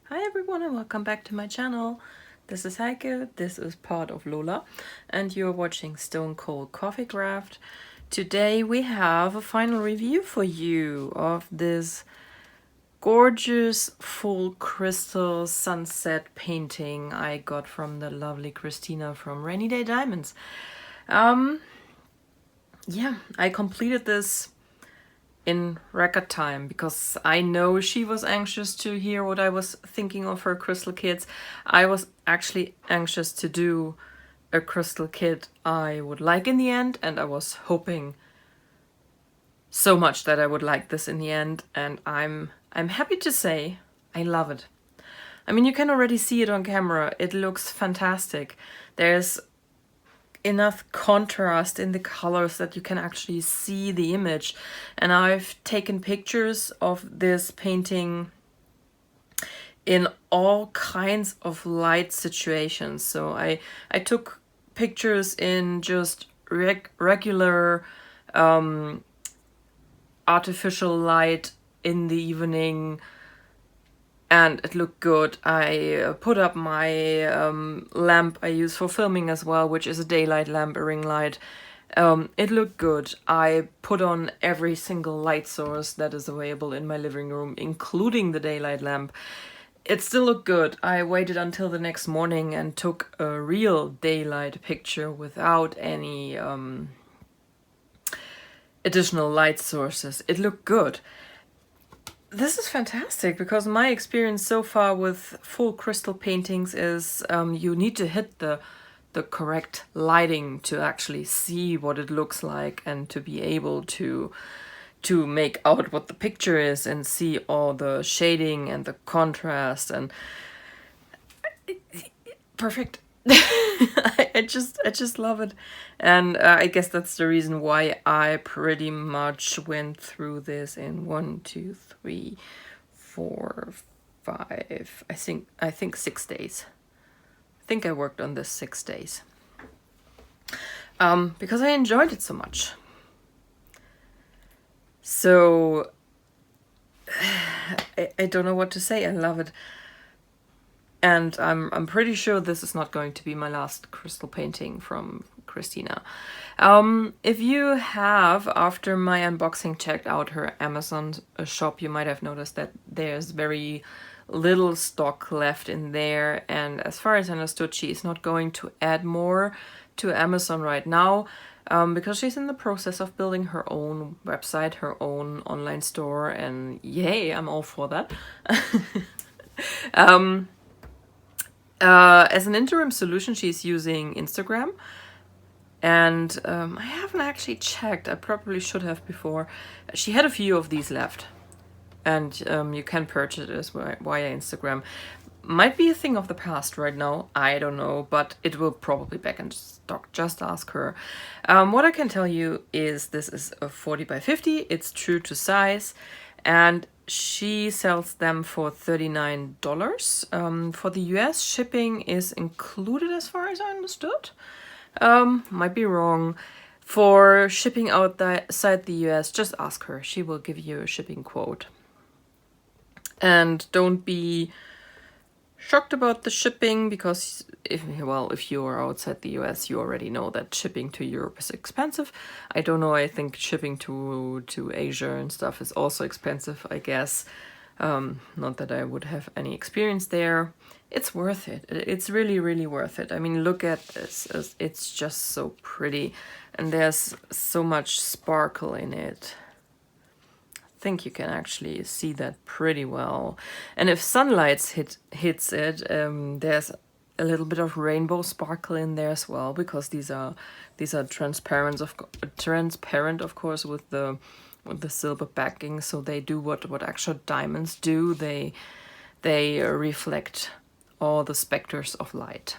Hi everyone and welcome back to my channel. This is Heike, this is part of Lola, and you're watching Stone Cold Coffee Craft. Today we have a final review for you of this gorgeous full crystal sunset painting I got from the lovely Christina from Rainy Day Diamonds. Yeah, I completed this in record time because I know she was anxious to hear what I was thinking of her crystal kits. I was actually anxious to do a crystal kit I would like in the end, and I was hoping so much that I would like this in the end, and I'm happy to say I love it. I mean, you can already see it on camera. It looks fantastic. There's enough contrast in the colors that you can actually see the image. And I've taken pictures of this painting in all kinds of light situations. So I took pictures in just regular artificial light in the evening, and it looked good. I put up my lamp I use for filming as well, which is a daylight lamp, a ring light. It looked good. I put on every single light source that is available in my living room, including the daylight lamp. It still looked good. I waited until the next morning and took a real daylight picture without any additional light sources. It looked good. This is fantastic because my experience so far with full crystal paintings is you need to hit the correct lighting to actually see what it looks like and to be able to make out what the picture is and see all the shading and the contrast, and perfect. I just love it, and I guess that's the reason why I pretty much went through this in 1, 2, 3, 4, 5. I think 6 days. I think I worked on this 6 days. Because I enjoyed it so much. So I don't know what to say. I love it. And I'm pretty sure this is not going to be my last crystal painting from Christina. If you have, after my unboxing, checked out her Amazon shop, you might have noticed that there's very little stock left in there. And as far as I understood, she is not going to add more to Amazon right now, because she's in the process of building her own website, her own online store, and yay, I'm all for that. As an interim solution, she's using Instagram. And I haven't actually checked. I probably should have before. She had a few of these left. And you can purchase it via Instagram. Might be a thing of the past right now. I don't know. But it will probably back in stock. Just ask her. What I can tell you is this is a 40 by 50. It's true to size. And she sells them for $39. For the US, shipping is included as far as I understood. Might be wrong. For shipping outside the US, just ask her. She will give you a shipping quote. And don't be shocked about the shipping, because if you are outside the US, you already know that shipping to Europe is expensive. I don't know, I think shipping to Asia and stuff is also expensive, I guess. Not that I would have any experience there. It's worth it. It's really, really worth it. I mean, look at this. It's just so pretty, and there's so much sparkle in it. I think you can actually see that pretty well. And if sunlight hits it, there's a little bit of rainbow sparkle in there as well, because these are transparent, of course, with the silver backing. So they do what actual diamonds do. They reflect all the specters of light,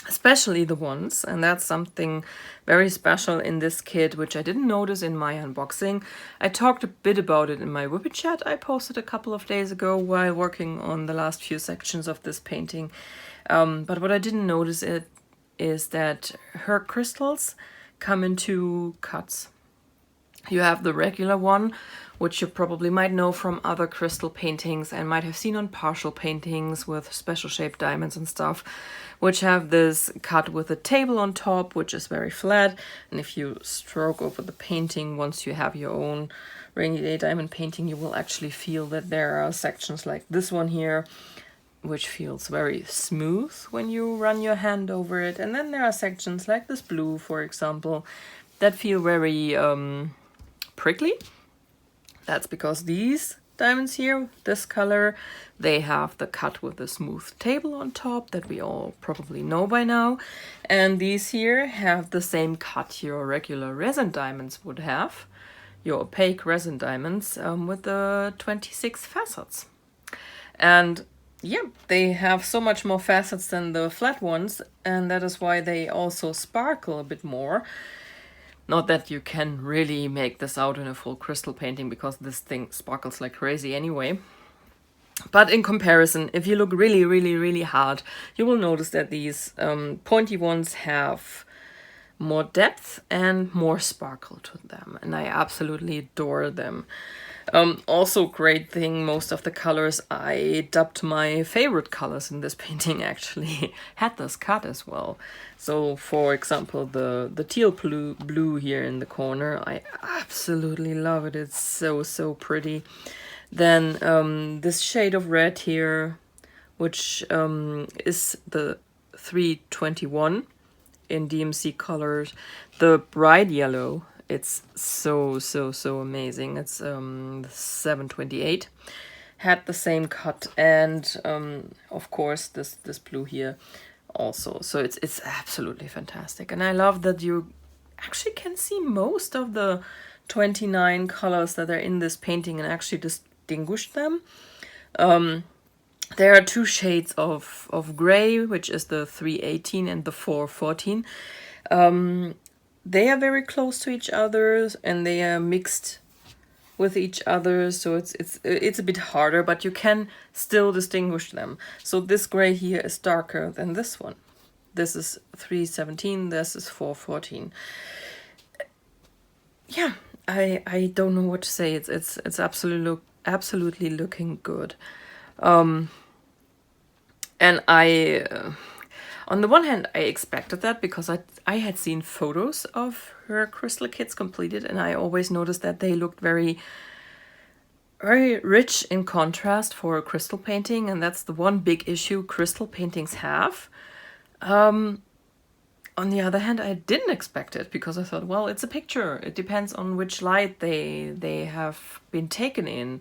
especially the ones, and that's something very special in this kit, which I didn't notice in my unboxing. I talked a bit about it in my Whippet chat I posted a couple of days ago while working on the last few sections of this painting. But what I didn't notice is that her crystals come in two cuts. You have the regular one which you probably might know from other crystal paintings and might have seen on partial paintings with special shaped diamonds and stuff, which have this cut with a table on top, which is very flat. And if you stroke over the painting, once you have your own rainy day diamond painting, you will actually feel that there are sections like this one here, which feels very smooth when you run your hand over it. And then there are sections like this blue, for example, that feel very prickly. That's because these diamonds here, this color, they have the cut with the smooth table on top that we all probably know by now. And these here have the same cut your regular resin diamonds would have, your opaque resin diamonds, with the 26 facets. And yeah, they have so much more facets than the flat ones, and that is why they also sparkle a bit more. Not that you can really make this out in a full crystal painting, because this thing sparkles like crazy anyway. But in comparison, if you look really, really, really hard, you will notice that these pointy ones have more depth and more sparkle to them, and I absolutely adore them. Also great thing, most of the colors I dubbed my favorite colors in this painting actually had this cut as well. So for example, the teal blue here in the corner, I absolutely love it. It's so pretty. Then this shade of red here, which is the 321 in DMC colors. The bright yellow, it's so amazing. It's 728, had the same cut, and of course this blue here also. So it's absolutely fantastic, and I love that you actually can see most of the 29 colors that are in this painting and actually distinguish them. There are two shades of gray, which is the 318 and the 414. They are very close to each other and they are mixed with each other, so it's a bit harder, but you can still distinguish them. So this gray here is darker than this one. This is 317, this is 414. Yeah, I don't know what to say. It's absolutely looking good. And I, on the one hand, I expected that because I had seen photos of her crystal kits completed, and I always noticed that they looked very rich in contrast for a crystal painting, and that's the one big issue crystal paintings have. On the other hand, I didn't expect it because I thought, well, it's a picture. It depends on which light they have been taken in.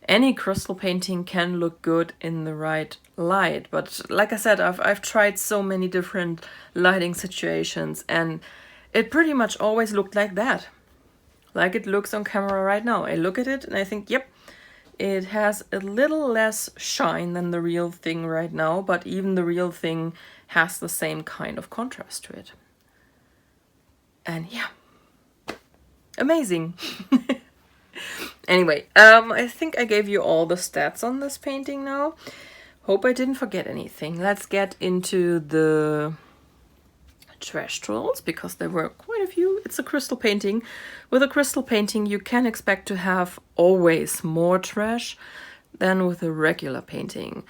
Any crystal painting can look good in the right light, but like I said, I've tried so many different lighting situations, and it pretty much always looked like that, like it looks on camera right now. I look at it and I think, yep, it has a little less shine than the real thing right now, but even the real thing has the same kind of contrast to it. And yeah, amazing. Anyway, I think I gave you all the stats on this painting now. Hope I didn't forget anything. Let's get into the trash trolls, because there were quite a few. It's a crystal painting. With a crystal painting, you can expect to have always more trash than with a regular painting.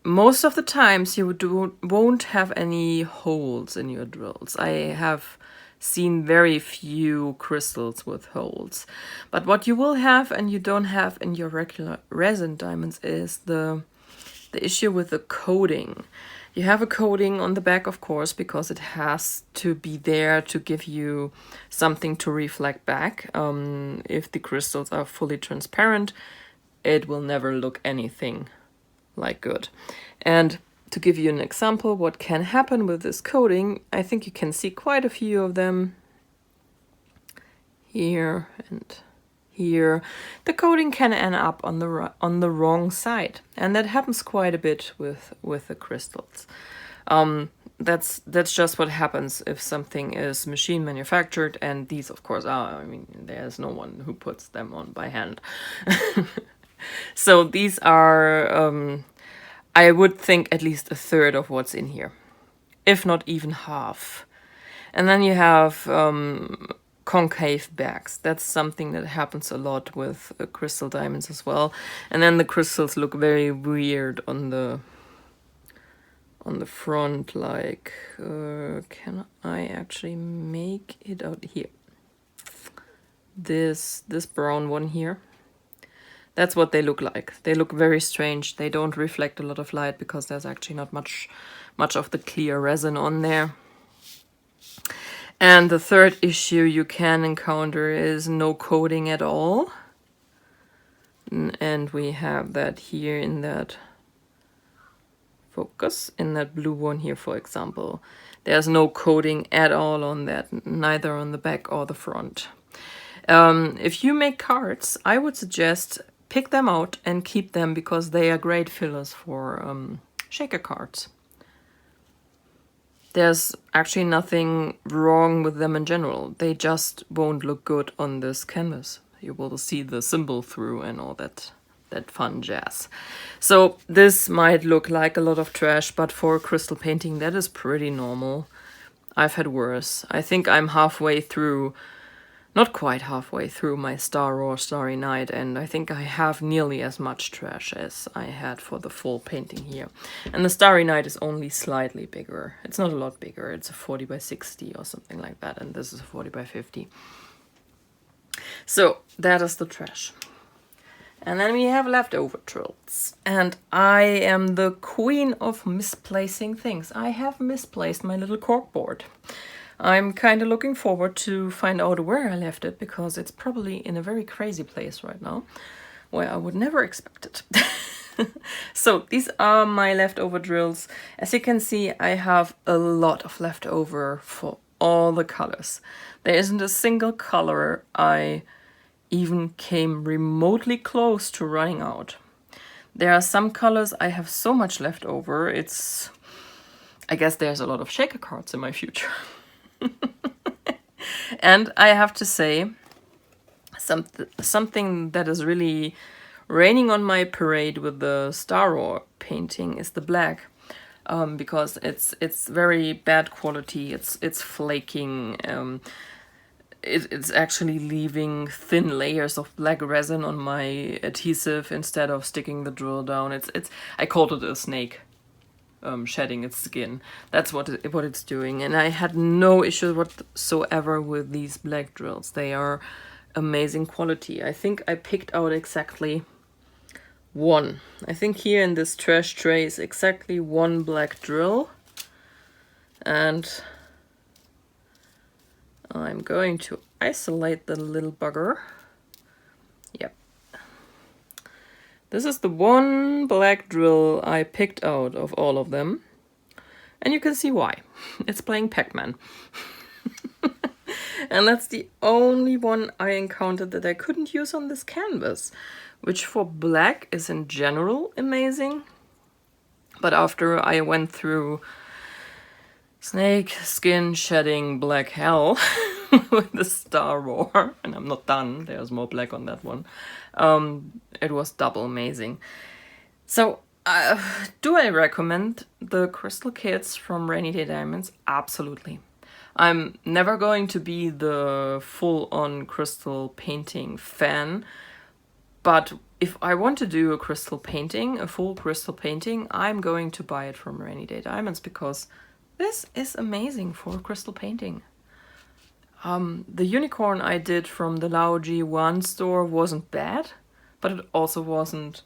Most of the times you won't have any holes in your drills. I have seen very few crystals with holes, but what you will have and you don't have in your regular resin diamonds is the issue with the coating. You have a coating on the back, of course, because it has to be there to give you something to reflect back. If the crystals are fully transparent, it will never look anything like good. And to give you an example what can happen with this coating, I think you can see quite a few of them here and here. The coating can end up on the wrong side, and that happens quite a bit with the crystals. That's just what happens if something is machine manufactured, and these of course are. I mean, there's no one who puts them on by hand. So these are I would think at least a third of what's in here, if not even half. And then you have concave backs. That's something that happens a lot with crystal diamonds as well. And then the crystals look very weird on the front, like, can I actually make it out here? This brown one here. That's what they look like. They look very strange. They don't reflect a lot of light because there's actually not much of the clear resin on there. And the third issue you can encounter is no coating at all. And we have that here in that focus, in that blue one here, for example. There's no coating at all on that, neither on the back or the front. If you make cards, I would suggest pick them out and keep them because they are great fillers for shaker cards. There's actually nothing wrong with them in general. They just won't look good on this canvas. You will see the symbol through and all that fun jazz. So this might look like a lot of trash, but for crystal painting that is pretty normal. I've had worse. I think I'm halfway through, not quite halfway through my Star or Starry Night, and I think I have nearly as much trash as I had for the full painting here. And the Starry Night is only slightly bigger. It's not a lot bigger. It's a 40 by 60 or something like that, and this is a 40 by 50. So that is the trash. And then we have leftover drills. And I am the queen of misplacing things. I have misplaced my little corkboard. I'm kind of looking forward to find out where I left it because it's probably in a very crazy place right now where I would never expect it. So these are my leftover drills. As you can see, I have a lot of leftover for all the colors. There isn't a single color I even came remotely close to running out. There are some colors I have so much left over. I guess there's a lot of shaker cards in my future. And I have to say, something that is really raining on my parade with the Star Wars painting is the black. Because it's very bad quality. It's flaking. It's actually leaving thin layers of black resin on my adhesive instead of sticking the drill down. I called it a snake shedding its skin. That's what it's doing. And I had no issue whatsoever with these black drills. They are amazing quality. I think I picked out exactly one. I think here in this trash tray is exactly one black drill. And I'm going to isolate the little bugger. Yep. This is the one black drill I picked out of all of them. And you can see why. It's playing Pac-Man. And that's the only one I encountered that I couldn't use on this canvas, which for black is in general amazing. But after I went through snake skin shedding black hell with the Star Roar, and I'm not done, there's more black on that one, it was double amazing. So do I recommend the crystal kits from Rainy Day Diamonds? Absolutely. I'm never going to be the full-on crystal painting fan, but if I want to do a crystal painting, a full crystal painting, I'm going to buy it from Rainy Day Diamonds because this is amazing for crystal painting. The unicorn I did from the Lao G1 store wasn't bad, but it also wasn't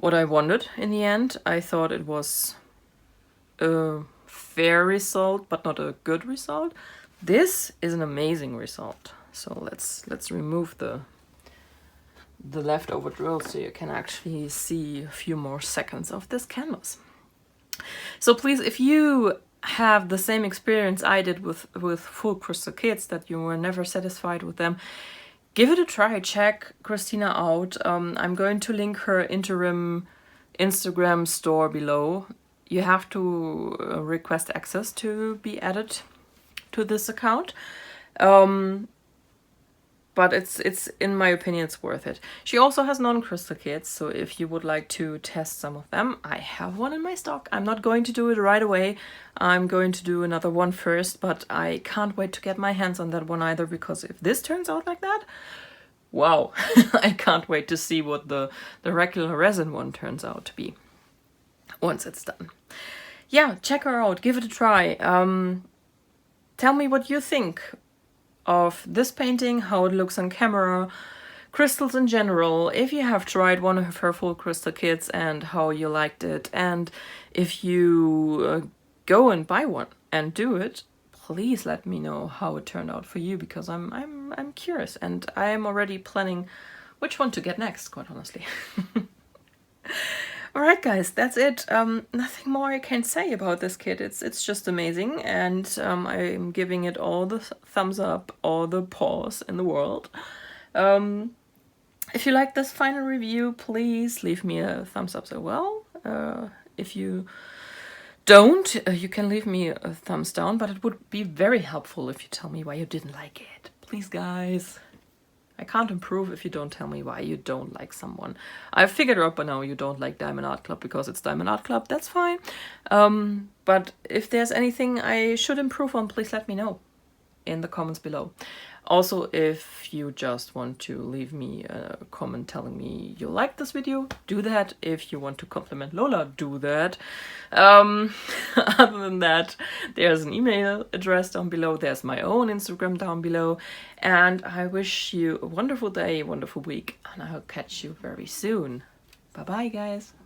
what I wanted in the end. I thought it was a fair result, but not a good result. This is an amazing result. So let's remove the leftover drill so you can actually see a few more seconds of this canvas. So please, if you have the same experience I did with full crystal kits, that you were never satisfied with them, give it a try. Check Christina out. I'm going to link her interim Instagram store below. You have to request access to be added to this account. But but it's in my opinion, it's worth it. She also has non-crystal kits, so if you would like to test some of them, I have one in my stock. I'm not going to do it right away. I'm going to do another one first, but I can't wait to get my hands on that one either, because if this turns out like that, wow, I can't wait to see what the regular resin one turns out to be once it's done. Yeah, check her out, give it a try. Tell me what you think of this painting, how it looks on camera, crystals in general, if you have tried one of her full crystal kits and how you liked it, and if you go and buy one and do it, please let me know how it turned out for you, because I'm curious, and I am already planning which one to get next, quite honestly. Alright guys, that's it. Nothing more I can say about this kit. It's just amazing, and I'm giving it all the thumbs up, all the paws in the world. If you like this final review, please leave me a thumbs up as well. If you don't, you can leave me a thumbs down, but it would be very helpful if you tell me why you didn't like it. Please guys. I can't improve if you don't tell me why you don't like someone. I've figured out by now you don't like Diamond Art Club because it's Diamond Art Club. That's fine. But if there's anything I should improve on, please let me know in the comments below. Also, if you just want to leave me a comment telling me you like this video, do that. If you want to compliment Lola, do that. Other than that, there's an email address down below. There's my own Instagram down below. And I wish you a wonderful day, a wonderful week, and I'll catch you very soon. Bye-bye, guys.